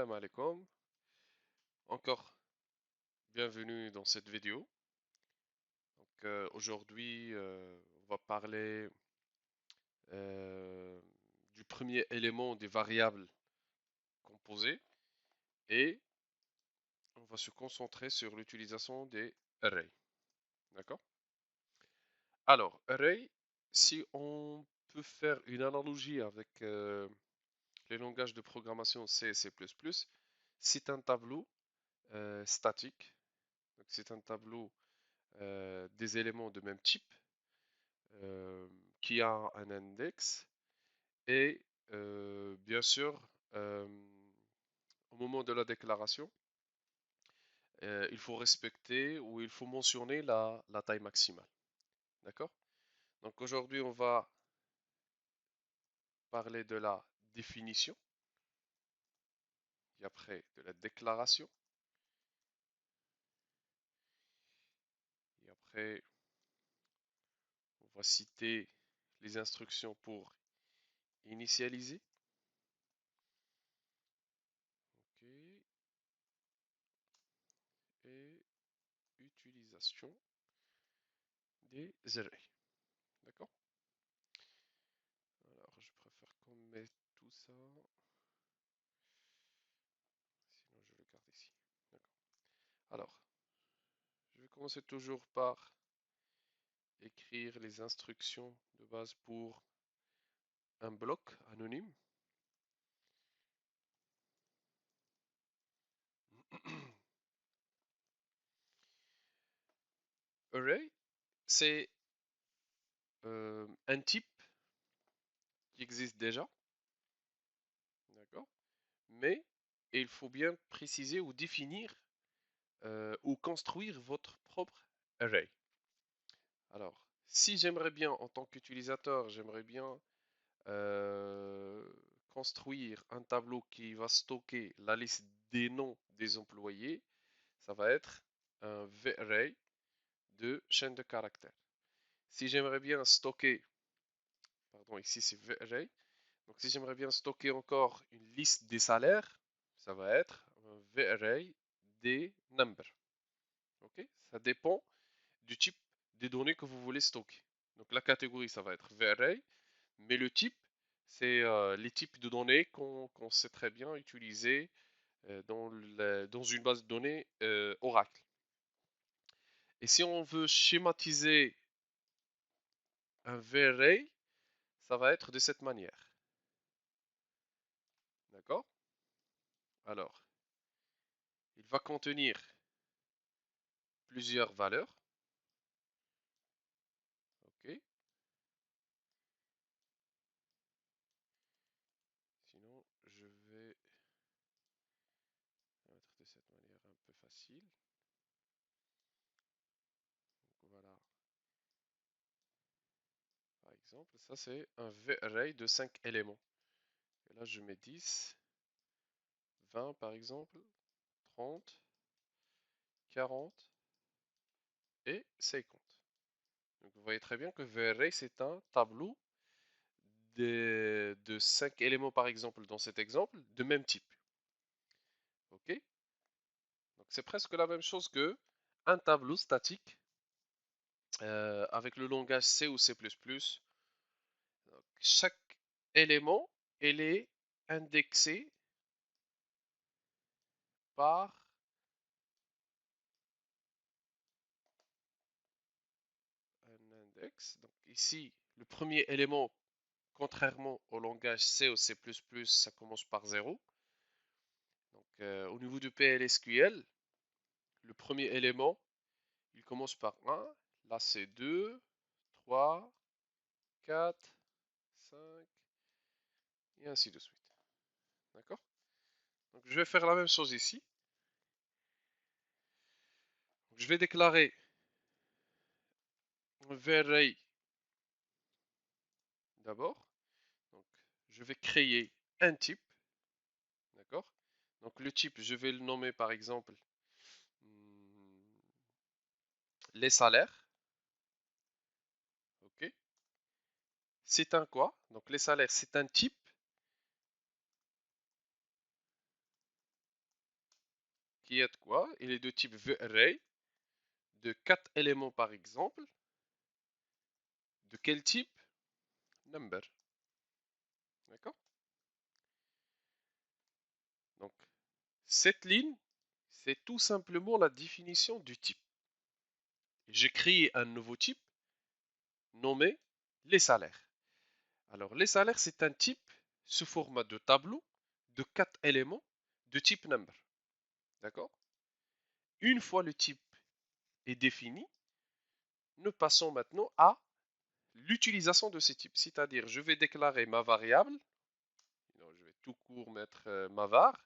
Salam alaikum. Encore bienvenue dans cette vidéo. Aujourd'hui, on va parler euh, du premier élément des variables composées et on va se concentrer sur l'utilisation des arrays. D'accord? Alors, array, si on peut faire une analogie avec les langages de programmation C et C++, c'est un tableau statique. Donc, c'est un tableau des éléments de même type euh, qui a un index et bien sûr euh, au moment de la déclaration il faut respecter ou il faut mentionner la taille maximale. D'accord? Donc aujourd'hui on va parler de la définition et après de la déclaration et après on va citer les instructions pour initialiser. Ok. Et utilisation des arrays. D'accord? Alors, je préfère qu'on mette tout ça. Sinon, je le garde ici. D'accord. Alors, je vais commencer toujours par écrire les instructions de base pour un bloc anonyme. Array, c'est un type qui existe déjà. D'accord? Mais il faut bien préciser ou définir ou construire votre propre array. Alors, si j'aimerais bien, en tant qu'utilisateur, j'aimerais bien euh, construire un tableau qui va stocker la liste des noms des employés, ça va être un VArray de chaîne de caractères. Si j'aimerais bien stocker, pardon, ici c'est VArray, donc si j'aimerais bien stocker encore une liste des salaires, ça va être un VArray des numbers. Ok? Ça dépend du type des données que vous voulez stocker. Donc la catégorie, ça va être VArray, mais le type, c'est les types de données qu'on sait très bien utiliser dans une base de données Oracle. Et si on veut schématiser un VArray, ça va être de cette manière. D'accord? Alors, il va contenir plusieurs valeurs. Ok? Sinon, je vais mettre de cette manière un peu facile. Donc, voilà. Par exemple, ça c'est un VArray de 5 éléments. Et là, je mets 10, 20 par exemple, 30, 40 et 50. Donc, vous voyez très bien que VArray, c'est un tableau de 5 éléments, par exemple, dans cet exemple, de même type. OK? Donc, c'est presque la même chose que un tableau statique avec le langage C ou C++. Donc, chaque élément, il est indexé par un index. Donc, ici, le premier élément, contrairement au langage C ou C++, ça commence par 0. Donc, au niveau du PLSQL, le premier élément, il commence par 1. Là, c'est 2, 3, 4, 5, et ainsi de suite. D'accord? Donc, je vais faire la même chose ici. Donc, je vais déclarer un VArray d'abord. Donc, je vais créer un type. D'accord? Donc, le type, je vais le nommer par exemple hmm, les salaires. OK? C'est un quoi? Donc, les salaires, c'est un type qui est quoi? Il est de type VArray, de 4 éléments par exemple. De quel type? Number. D'accord? Donc, cette ligne, c'est tout simplement la définition du type. J'ai créé un nouveau type nommé les salaires. Alors, les salaires, c'est un type sous format de tableau de 4 éléments de type number. D'accord? Une fois le type est défini, nous passons maintenant à l'utilisation de ces types. C'est-à-dire, je vais déclarer ma variable, je vais tout court mettre ma var,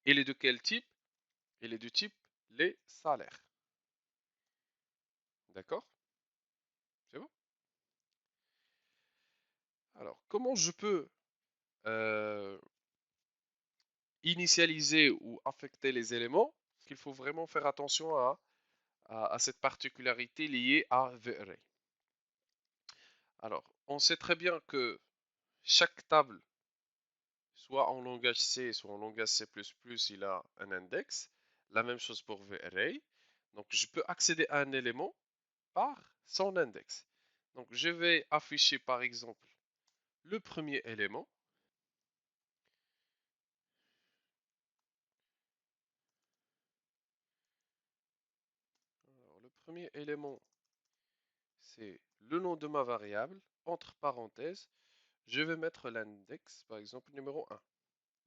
et elle est de quel type? Elle est de type les salaires. D'accord? C'est bon? Alors, comment je peux euh, initialiser ou affecter les éléments? Il faut vraiment faire attention à cette particularité liée à VArray. Alors, on sait très bien que chaque table, soit en langage C, soit en langage C++, il a un index. La même chose pour VArray. Donc, je peux accéder à un élément par son index. Donc, je vais afficher par exemple le premier élément. Alors, le premier élément, c'est le nom de ma variable. Entre parenthèses, je vais mettre l'index, par exemple, numéro 1.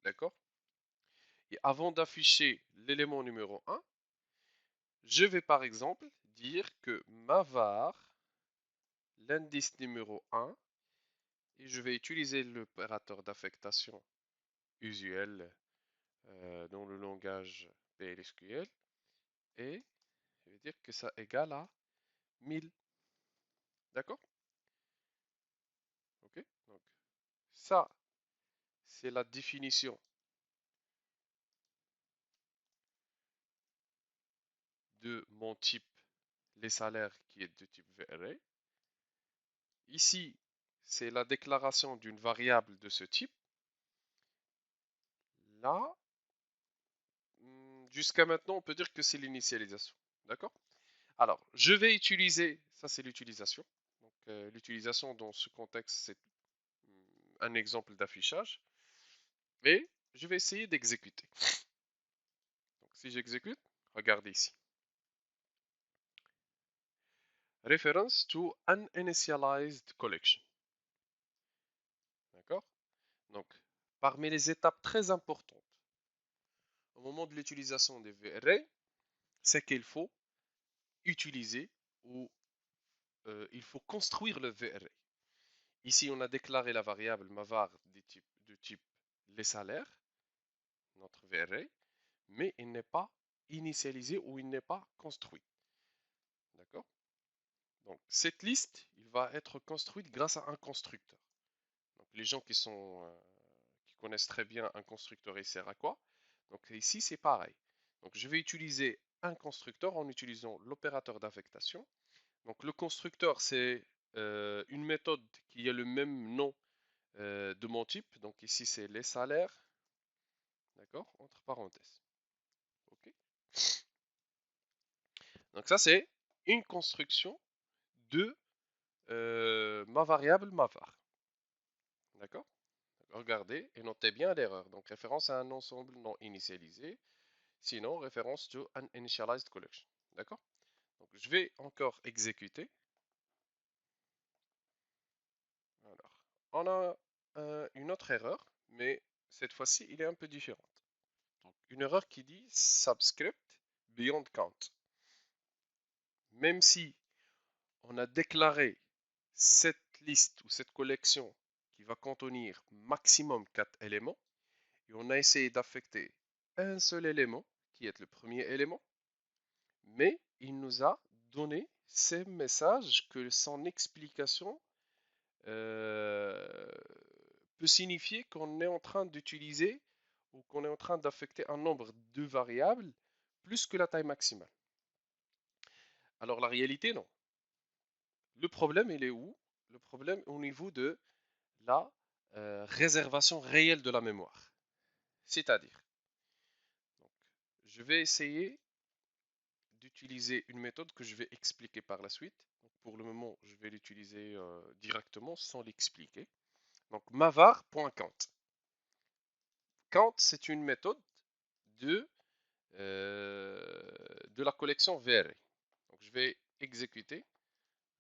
D'accord? Et avant d'afficher l'élément numéro 1, je vais par exemple dire que ma var, l'indice numéro 1, et je vais utiliser l'opérateur d'affectation usuel dans le langage PLSQL, et je vais dire que ça égale à 1000. D'accord? Ok? Donc, ça, c'est la définition de mon type, les salaires qui est de type VArray. Ici, c'est la déclaration d'une variable de ce type. Là, jusqu'à maintenant, on peut dire que c'est l'initialisation. D'accord? Alors, je vais utiliser, ça c'est l'utilisation. Donc, l'utilisation dans ce contexte, c'est un exemple d'affichage. Et je vais essayer d'exécuter. Donc, si j'exécute, regardez ici. Reference to uninitialized collection. D'accord? Donc, parmi les étapes très importantes au moment de l'utilisation des VRA, c'est qu'il faut utiliser ou il faut construire le VRA. Ici, on a déclaré la variable mavar de type les salaires, notre VRA, mais il n'est pas initialisé ou il n'est pas construit. D'accord? Donc, cette liste, il va être construite grâce à un constructeur. Donc, les gens qui connaissent très bien un constructeur, il sert à quoi? Donc, ici, c'est pareil. Donc, je vais utiliser un constructeur en utilisant l'opérateur d'affectation. Donc, le constructeur, c'est une méthode qui a le même nom de mon type. Donc, ici, c'est les salaires. D'accord? Entre parenthèses. OK? Donc, ça, c'est une construction de ma variable mavar. D'accord? Regardez et notez bien l'erreur. Donc, référence à un ensemble non initialisé. Sinon, référence to an initialized collection. D'accord? Donc, je vais encore exécuter. Alors, on a une autre erreur, mais cette fois-ci, il est un peu différente. Donc, une erreur qui dit subscript beyond count. Même si on a déclaré cette liste ou cette collection qui va contenir maximum 4 éléments, et on a essayé d'affecter un seul élément, qui est le premier élément, mais il nous a donné ces messages que son explication euh, peut signifier qu'on est en train d'utiliser ou qu'on est en train d'affecter un nombre de variables plus que la taille maximale. Alors la réalité, non. Le problème, il est où? Le problème au niveau de la réservation réelle de la mémoire. C'est-à-dire, je vais essayer d'utiliser une méthode que je vais expliquer par la suite. Donc, pour le moment, je vais l'utiliser directement sans l'expliquer. Donc, mavar.count. Count, c'est une méthode de, de la collection VRE. Donc, je vais exécuter.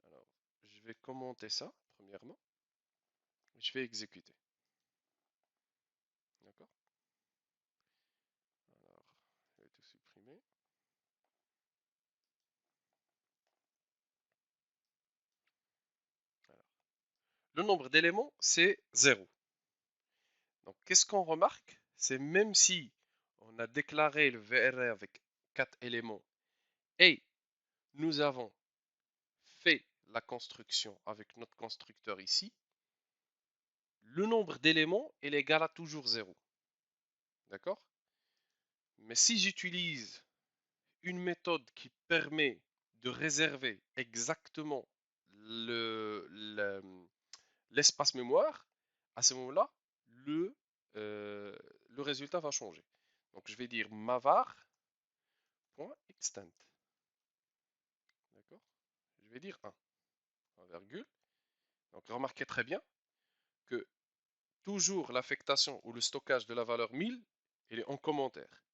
Alors, je vais commenter ça, premièrement. Je vais exécuter. D'accord? Alors, je vais tout supprimer. Alors, le nombre d'éléments, c'est 0. Donc, qu'est-ce qu'on remarque? C'est même si on a déclaré le VRE avec 4 éléments et nous avons fait la construction avec notre constructeur ici, le nombre d'éléments est égal à toujours 0. D'accord? Mais si j'utilise une méthode qui permet de réserver exactement l'espace mémoire, à ce moment-là, le, euh, le résultat va changer. Donc je vais dire mavar.extend. D'accord? Je vais dire 1, virgule. Donc remarquez très bien que toujours l'affectation ou le stockage de la valeur 1000, il est en commentaire.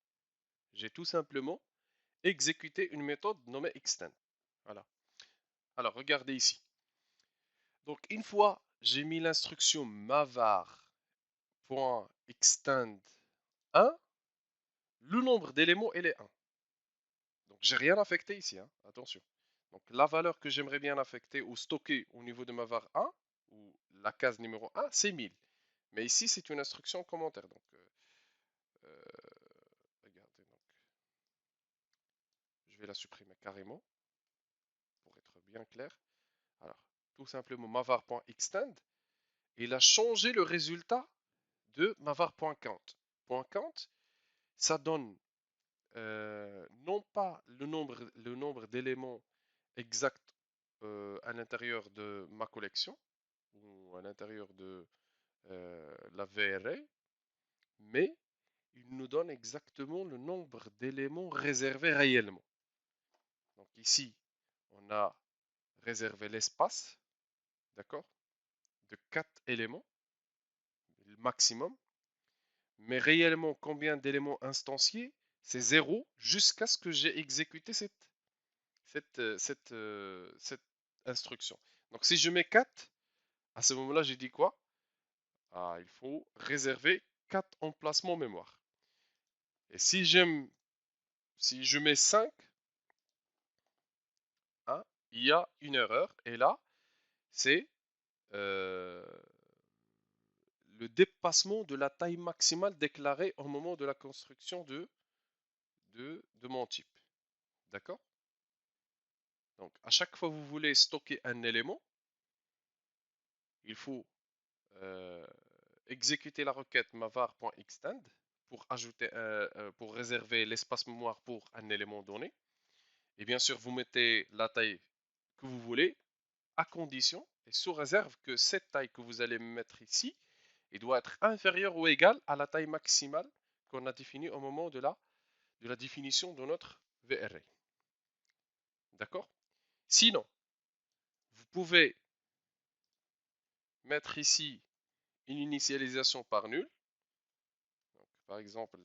J'ai tout simplement exécuté une méthode nommée extend. Voilà. Alors regardez ici. Donc une fois j'ai mis l'instruction mavar.extend 1, le nombre d'éléments est 1. Donc j'ai rien affecté ici, hein, attention. Donc la valeur que j'aimerais bien affecter ou stocker au niveau de mavar 1, ou la case numéro 1, c'est 1000. Mais ici c'est une instruction commentaire. Donc regardez, donc, je vais la supprimer carrément pour être bien clair. Alors tout simplement mavar.extend, il a changé le résultat de mavar.count. .count, ça donne non pas le nombre d'éléments exacts à l'intérieur de ma collection ou à l'intérieur de la VRA, mais il nous donne exactement le nombre d'éléments réservés réellement. Donc ici, on a réservé l'espace, d'accord, de 4 éléments, le maximum, mais réellement combien d'éléments instanciés? C'est 0 jusqu'à ce que j'ai exécuté cette instruction. Donc si je mets 4, à ce moment-là, j'ai dit quoi? Ah, il faut réserver 4 emplacements mémoire. Et si je mets 5, hein, il y a une erreur. Et là, c'est euh, le dépassement de la taille maximale déclarée au moment de la construction de mon type. D'accord? Donc, à chaque fois que vous voulez stocker un élément, il faut euh, exécuter la requête mavar.extend pour pour réserver l'espace mémoire pour un élément donné. Et bien sûr, vous mettez la taille que vous voulez, à condition et sous réserve que cette taille que vous allez mettre ici, il doit être inférieure ou égale à la taille maximale qu'on a définie au moment de la définition de notre VRA. D'accord? Sinon, vous pouvez mettre ici une initialisation par nul. Donc, par exemple,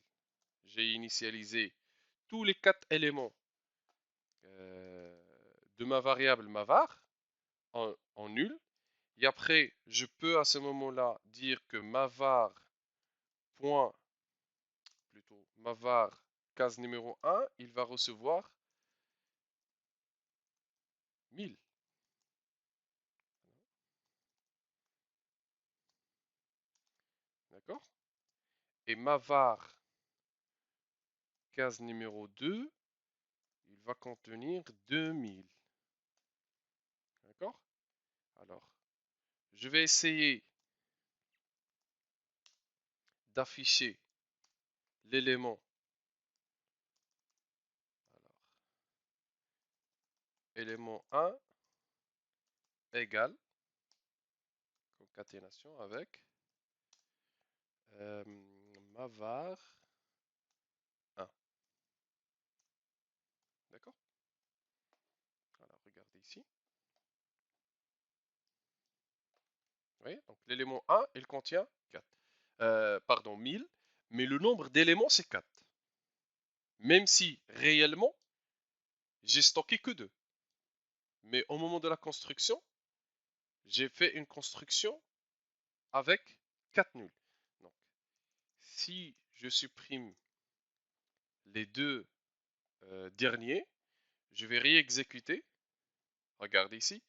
j'ai initialisé tous les 4 éléments de ma variable mavar en nul. Et après, je peux à ce moment-là dire que mavar point, plutôt mavar case numéro 1, il va recevoir 1000. D'accord? Et mavar case numéro 2, il va contenir 2000. D'accord? Alors, je vais essayer d'afficher l'élément. Alors, élément 1 égale concaténation avec mavar 1. Oui, donc l'élément 1, il contient 4. Pardon, 1000, mais le nombre d'éléments, c'est 4. Même si, réellement, j'ai stocké que 2. Mais au moment de la construction, j'ai fait une construction avec 4 nuls. Donc, si je supprime les deux derniers, je vais réexécuter. Regardez ici.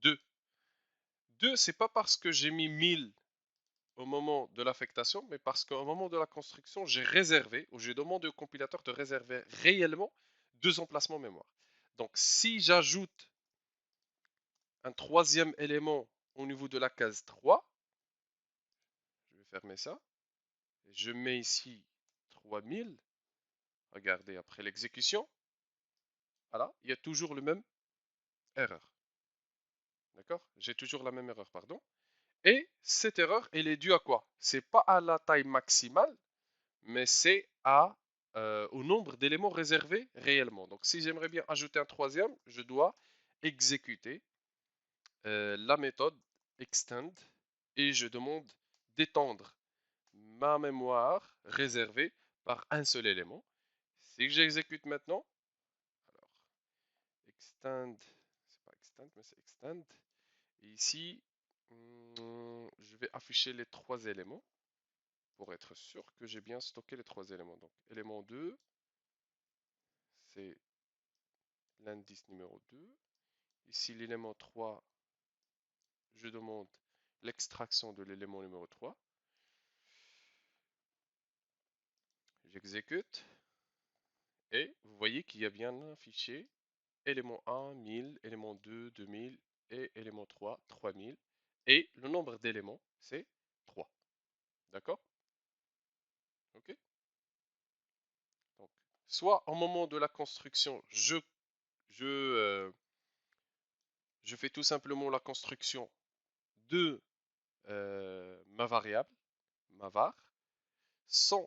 2. 2, c'est pas parce que j'ai mis 1000 au moment de l'affectation, mais parce qu'au moment de la construction, j'ai réservé, ou j'ai demandé au compilateur de réserver réellement 2 emplacements mémoire. Donc, si j'ajoute un troisième élément au niveau de la case 3, je vais fermer ça. Je mets ici 3000. Regardez, après l'exécution, voilà, il y a toujours le même erreur. D'accord? J'ai toujours la même erreur, pardon. Et cette erreur, elle est due à quoi? C'est pas à la taille maximale, mais c'est au nombre d'éléments réservés réellement. Donc si j'aimerais bien ajouter un troisième, je dois exécuter la méthode extend et je demande d'étendre ma mémoire réservée par un seul élément. Si j'exécute maintenant, alors extend, c'est pas extend, mais c'est extend. Et ici, je vais afficher les 3 éléments pour être sûr que j'ai bien stocké les 3 éléments. Donc, élément 2, c'est l'indice numéro 2. Ici, l'élément 3, je demande l'extraction de l'élément numéro 3. J'exécute et vous voyez qu'il y a bien affiché élément 1, 1000, élément 2, 2000 et élément 3, 3000. Et le nombre d'éléments, c'est 3. D'accord? Ok? Donc, soit au moment de la construction, je, euh, je fais tout simplement la construction de ma variable, ma var, sans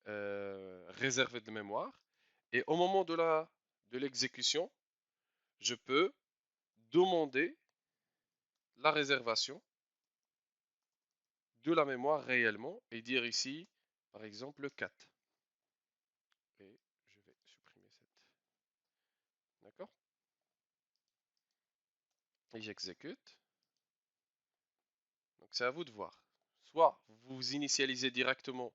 réserver de mémoire. Et au moment de l'exécution, je peux demander la réservation de la mémoire réellement et dire ici, par exemple, 4. Et je vais supprimer cette. D'accord? Et j'exécute. Donc c'est à vous de voir. Soit vous initialisez directement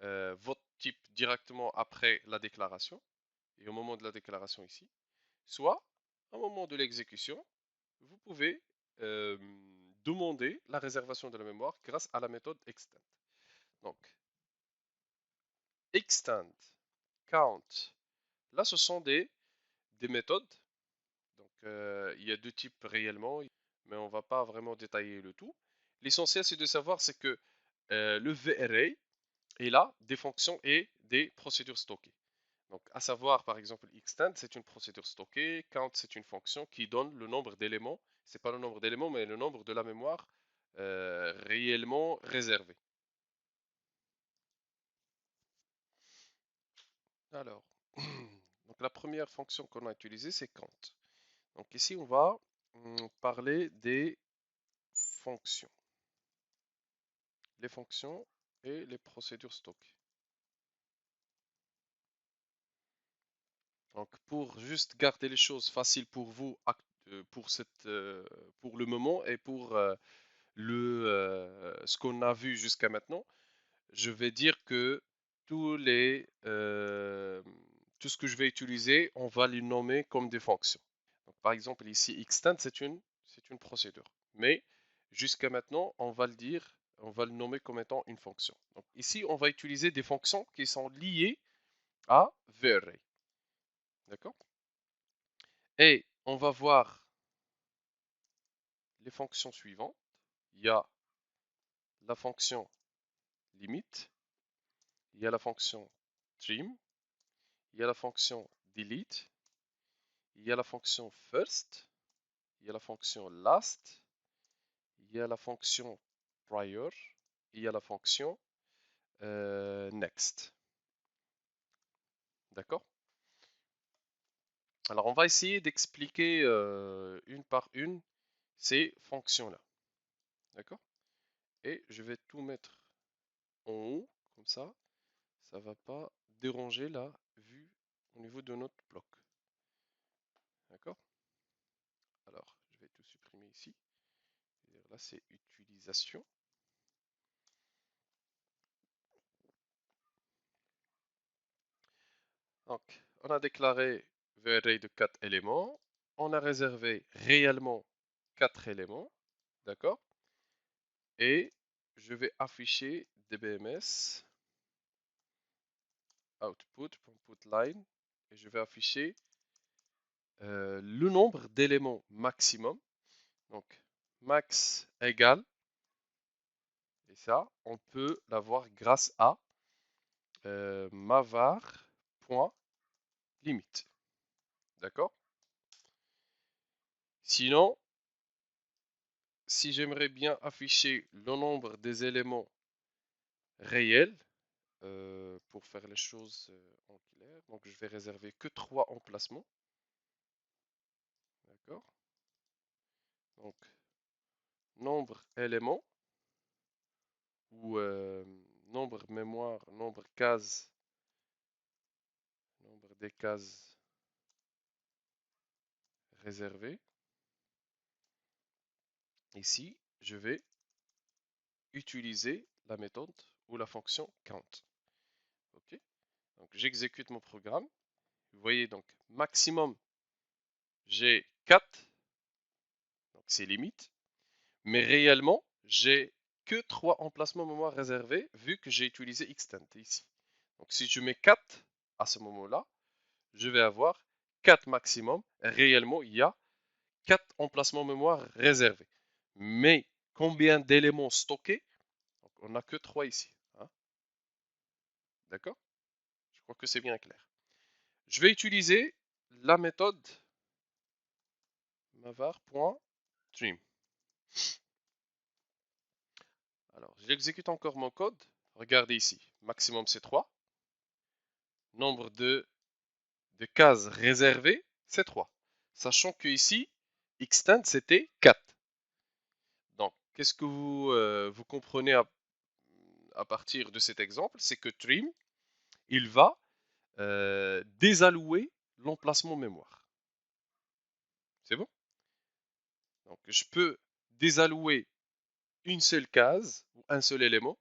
votre type directement après la déclaration, et au moment de la déclaration ici, soit au moment de l'exécution, vous pouvez euh, demander la réservation de la mémoire grâce à la méthode extend. Donc, extend, count, là ce sont des méthodes. Donc, il y a deux types réellement, mais on ne va pas vraiment détailler le tout. L'essentiel, c'est de savoir c'est que le VRA est là des fonctions et des procédures stockées. Donc, à savoir, par exemple, extend, c'est une procédure stockée. Count, c'est une fonction qui donne le nombre d'éléments. C'est pas le nombre d'éléments, mais le nombre de la mémoire réellement réservée. Alors, donc la première fonction qu'on a utilisée, c'est count. Donc ici, on va parler des fonctions. Les fonctions et les procédures stockées. Donc, pour juste garder les choses faciles pour vous, pour le moment et pour ce qu'on a vu jusqu'à maintenant, je vais dire que tous les, tout ce que je vais utiliser, on va les nommer comme des fonctions. Donc, par exemple, ici, extend, c'est une procédure. Mais jusqu'à maintenant, on va le nommer comme étant une fonction. Donc, ici, on va utiliser des fonctions qui sont liées à VRay. D'accord? Et on va voir les fonctions suivantes. Il y a la fonction limit, il y a la fonction trim, il y a la fonction delete, il y a la fonction first, il y a la fonction last, il y a la fonction prior, il y a la fonction next. D'accord? Alors on va essayer d'expliquer une par une ces fonctions-là. D'accord? Et je vais tout mettre en haut, comme ça va pas déranger la vue au niveau de notre bloc. D'accord? Alors, je vais tout supprimer ici. Là, c'est utilisation. Donc, on a déclaré the array de 4 éléments. On a réservé réellement 4 éléments. D'accord? Et je vais afficher dbms output.putLine et je vais afficher le nombre d'éléments maximum. Donc, max égale, et ça, on peut l'avoir grâce à mavar.limit. D'accord? Sinon, si j'aimerais bien afficher le nombre des éléments réels, pour faire les choses en clair, donc je vais réserver que 3 emplacements. D'accord? Donc, nombre éléments ou nombre mémoire, nombre cases, nombre des cases réservées. Ici, je vais utiliser la méthode ou la fonction count. Ok? Donc j'exécute mon programme. Vous voyez donc maximum j'ai 4, donc c'est limite, mais réellement j'ai que 3 emplacements mémoire réservés vu que j'ai utilisé extend ici. Donc si je mets 4 à ce moment-là, je vais avoir 4 maximum. Réellement, il y a 4 emplacements mémoire réservés. Mais combien d'éléments stockés? Donc, on n'a que 3 ici. Hein. D'accord? Je crois que c'est bien clair. Je vais utiliser la méthode mavar.trim. Alors, j'exécute encore mon code. Regardez ici. Maximum c'est 3. Nombre de cases réservées, c'est 3. Sachant que ici, extend c'était 4. Donc, qu'est-ce que vous comprenez à partir de cet exemple? C'est que trim, il va désallouer l'emplacement mémoire. C'est bon? Donc, je peux désallouer une seule case ou un seul élément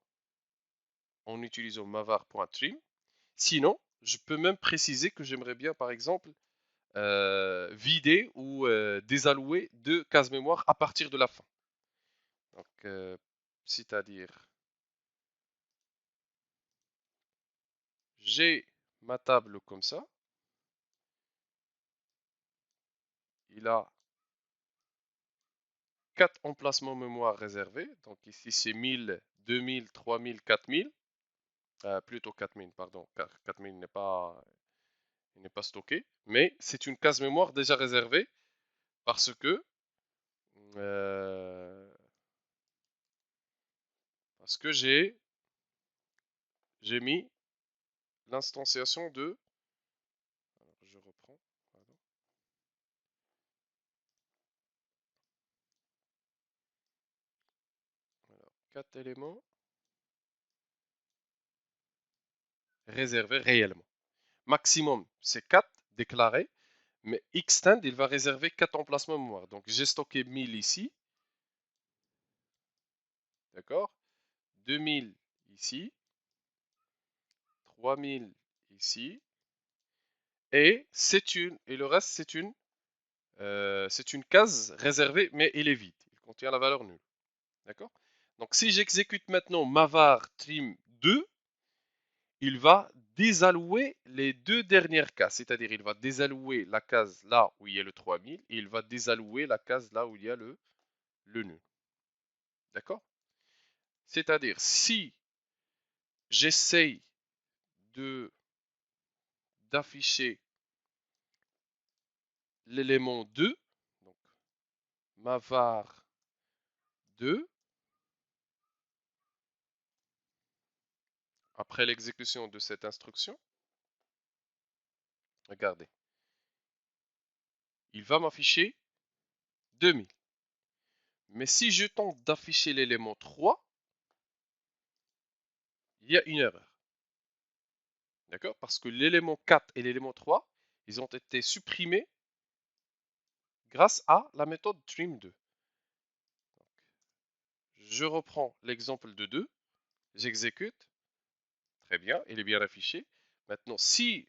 en utilisant mavar.trim. Sinon, je peux même préciser que j'aimerais bien, par exemple, vider ou désallouer 2 cases mémoire à partir de la fin. Donc, c'est-à-dire, j'ai ma table comme ça. Il a 4 emplacements mémoire réservés. Donc ici, c'est 1000, 2000, 3000, 4000. Plutôt 4000, pardon. 4000 n'est pas stocké. Mais c'est une case mémoire déjà réservée parce que euh, j'ai mis l'instanciation de. Alors, je reprends. Pardon. Alors, 4 éléments réservés réellement. Maximum, c'est 4 déclarés. Mais extend, il va réserver 4 emplacements mémoire. Donc j'ai stocké 1000 ici. D'accord? 2000 ici. 3000 ici. Et le reste, c'est une case réservée, mais il est vide. Il contient la valeur nulle. D'accord? Donc si j'exécute maintenant mavar trim 2, il va désallouer les 2 dernières cases. C'est-à-dire, il va désallouer la case là où il y a le 3000 et il va désallouer la case là où il y a le nul. D'accord? C'est-à-dire, si j'essaye d'afficher l'élément 2, donc ma var 2, après l'exécution de cette instruction, regardez, il va m'afficher 2000. Mais si je tente d'afficher l'élément 3, il y a une erreur. D'accord? Parce que l'élément 4 et l'élément 3, ils ont été supprimés grâce à la méthode trim2. Je reprends l'exemple de 2, j'exécute, très bien, il est bien affiché. Maintenant, si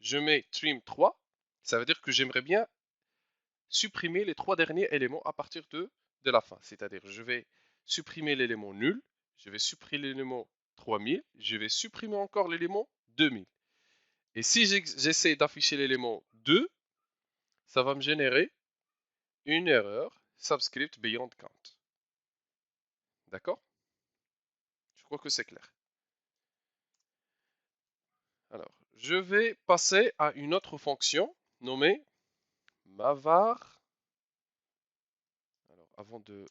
je mets trim3, ça veut dire que j'aimerais bien supprimer les 3 derniers éléments à partir de la fin. C'est-à-dire, je vais supprimer l'élément nul, je vais supprimer l'élément 3000, je vais supprimer encore l'élément 2000. Et si j'essaie d'afficher l'élément 2, ça va me générer une erreur subscript beyond count. D'accord? Je crois que c'est clair. Alors, je vais passer à une autre fonction nommée mavar. Alors, avant de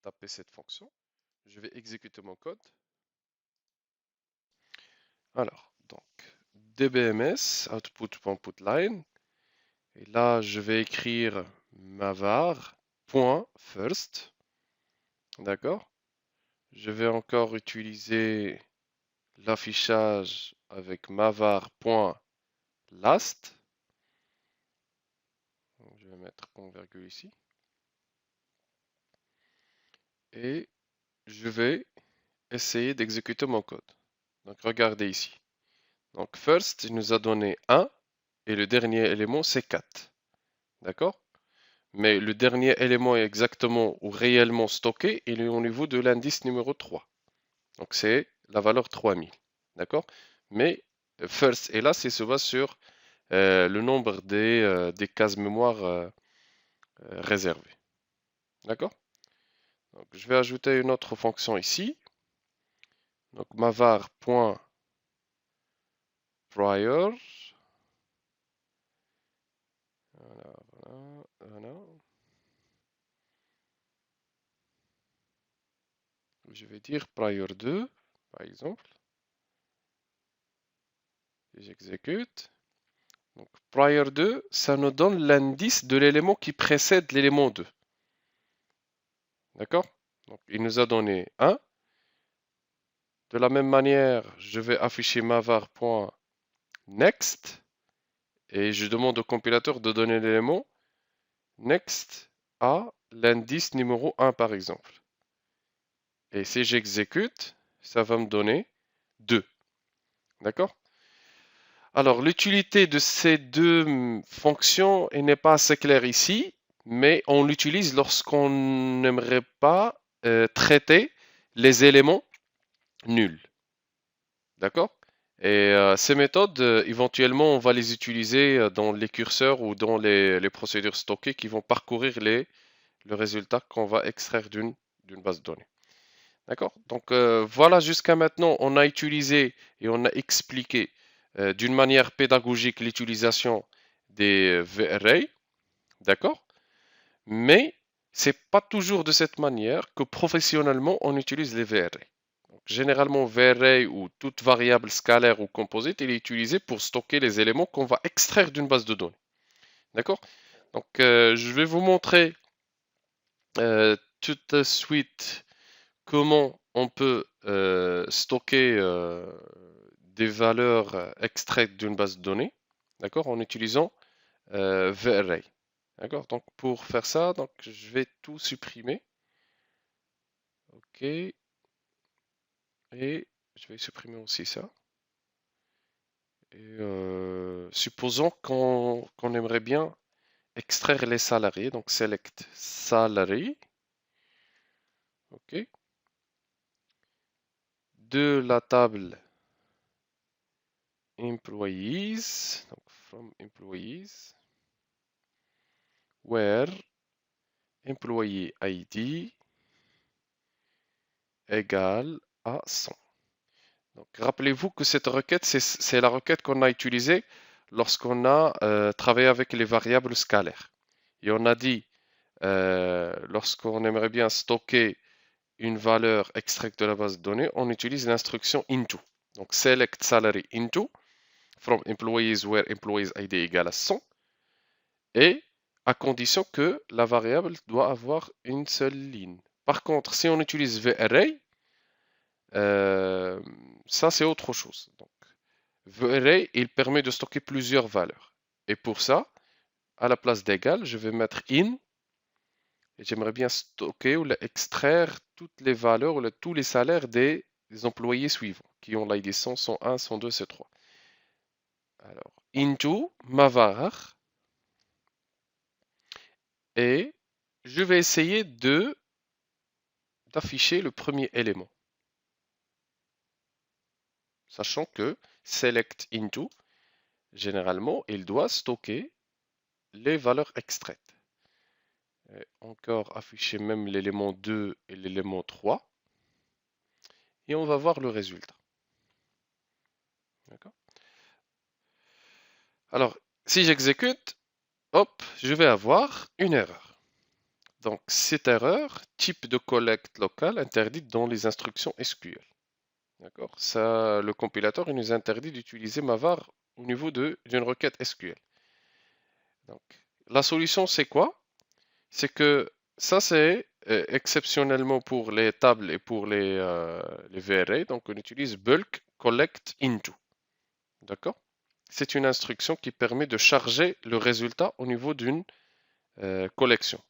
taper cette fonction, je vais exécuter mon code. Alors, donc, dbms, output.putline. Et là, je vais écrire mavar.first. D'accord? Je vais encore utiliser l'affichage avec mavar.last. Je vais mettre point virgule ici. Et je vais essayer d'exécuter mon code. Donc regardez ici. Donc first, il nous a donné 1 et le dernier élément c'est 4. D'accord? Mais le dernier élément est exactement ou réellement stocké, il est au niveau de l'indice numéro 3. Donc c'est la valeur 3000. D'accord? Mais first et là, c'est se base sur le nombre des cases mémoire réservées. D'accord? Donc je vais ajouter une autre fonction ici. Donc mavar.prior. Voilà. Je vais dire prior 2, par exemple. Et j'exécute. Donc prior 2, ça nous donne l'indice de l'élément qui précède l'élément 2. D'accord? Donc il nous a donné 1. De la même manière, je vais afficher mavar.next et je demande au compilateur de donner l'élément next à l'indice numéro 1 par exemple. Et si j'exécute, ça va me donner 2. D'accord? Alors, l'utilité de ces deux fonctions n'est pas assez claire ici, mais on l'utilise lorsqu'on n'aimerait pas traiter les éléments nuls. D'accord? Et ces méthodes, éventuellement, on va les utiliser dans les curseurs ou dans les procédures stockées qui vont parcourir le résultat qu'on va extraire d'une base de données. D'accord? Donc voilà, jusqu'à maintenant, on a utilisé et on a expliqué d'une manière pédagogique l'utilisation des VRA. D'accord? Mais c'est pas toujours de cette manière que professionnellement on utilise les VRA. Donc, généralement, VRA ou toute variable scalaire ou composite, il est utilisé pour stocker les éléments qu'on va extraire d'une base de données. D'accord? Donc je vais vous montrer tout de suite comment on peut stocker des valeurs extraites d'une base de données, d'accord, en utilisant VArray. D'accord, donc pour faire ça, donc je vais tout supprimer. Ok. Et je vais supprimer aussi ça. Et supposons qu'on aimerait bien extraire les salariés, donc select salary. Ok. De la table employees, donc from employees, where employee ID égale à 100. Donc, rappelez-vous que cette requête, c'est la requête qu'on a utilisée lorsqu'on a travaillé avec les variables scalaires. Et on a dit, lorsqu'on aimerait bien stocker une valeur extraite de la base de données, on utilise l'instruction into. Donc, select salary into from employees where employees ID égale à 100 et à condition que la variable doit avoir une seule ligne. Par contre, si on utilise VArray, euh, ça c'est autre chose. Donc, VArray, il permet de stocker plusieurs valeurs. Et pour ça, à la place d'égal, je vais mettre in. Et j'aimerais bien stocker ou extraire toutes les valeurs ou tous les salaires des employés suivants qui ont l'ID 100, 101, 102, C3. Alors, into ma var et je vais essayer d'afficher le premier élément. Sachant que select into, généralement, il doit stocker les valeurs extraites. Et encore afficher même l'élément 2 et l'élément 3. Et on va voir le résultat. D'accord? Alors, si j'exécute, hop, je vais avoir une erreur. Donc, cette erreur, type de collecte locale interdite dans les instructions SQL. D'accord? Ça, le compilateur, il nous interdit d'utiliser ma var au niveau d'une requête SQL. Donc, la solution, c'est quoi? C'est que ça, c'est exceptionnellement pour les tables et pour les VRA. Donc, on utilise bulk collect into. D'accord? C'est une instruction qui permet de charger le résultat au niveau d'une collection.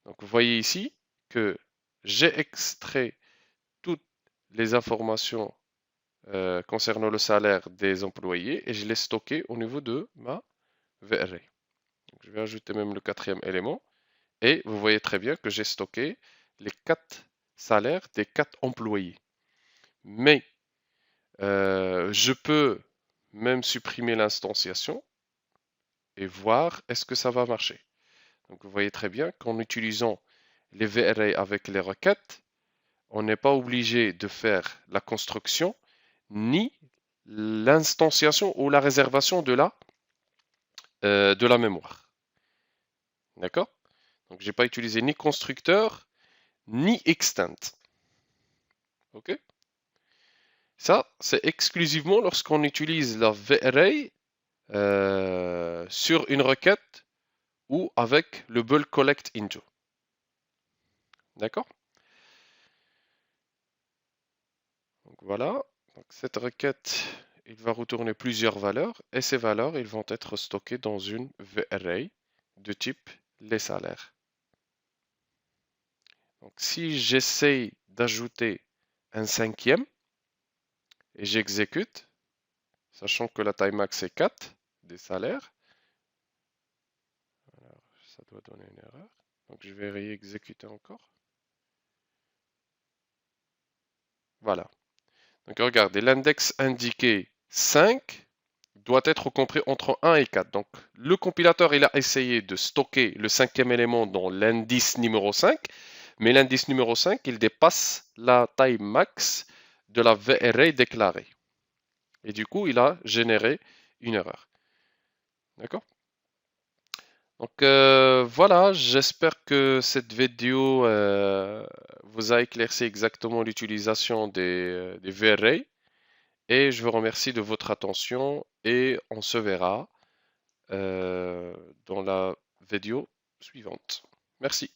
Donc, vous voyez ici que j'ai extrait toutes les informations concernant le salaire des employés et je l'ai stocké au niveau de ma VRA. Donc, je vais ajouter même le quatrième élément et vous voyez très bien que j'ai stocké les 4 salaires des 4 employés. Mais je peux même supprimer l'instanciation et voir est-ce que ça va marcher. Donc vous voyez très bien qu'en utilisant les VRA avec les requêtes, on n'est pas obligé de faire la construction ni l'instanciation ou la réservation de la mémoire. D'accord? Donc j'ai pas utilisé ni constructeur ni extent. Ok? Ça, c'est exclusivement lorsqu'on utilise la VArray sur une requête ou avec le bulk collect into. D'accord? Donc voilà. Donc cette requête, il va retourner plusieurs valeurs et ces valeurs, ils vont être stockées dans une VArray de type les salaires. Donc si j'essaye d'ajouter un cinquième et j'exécute, sachant que la taille max est 4 des salaires, alors ça doit donner une erreur. Donc je vais réexécuter encore. Voilà. Donc regardez, l'index indiqué 5 doit être compris entre 1 et 4. Donc le compilateur, il a essayé de stocker le cinquième élément dans l'indice numéro 5, mais l'indice numéro 5, il dépasse la taille max de la VArray déclarée. Et du coup, il a généré une erreur. D'accord? Donc voilà, j'espère que cette vidéo vous a éclairci exactement l'utilisation des VArray. Et je vous remercie de votre attention et on se verra dans la vidéo suivante. Merci.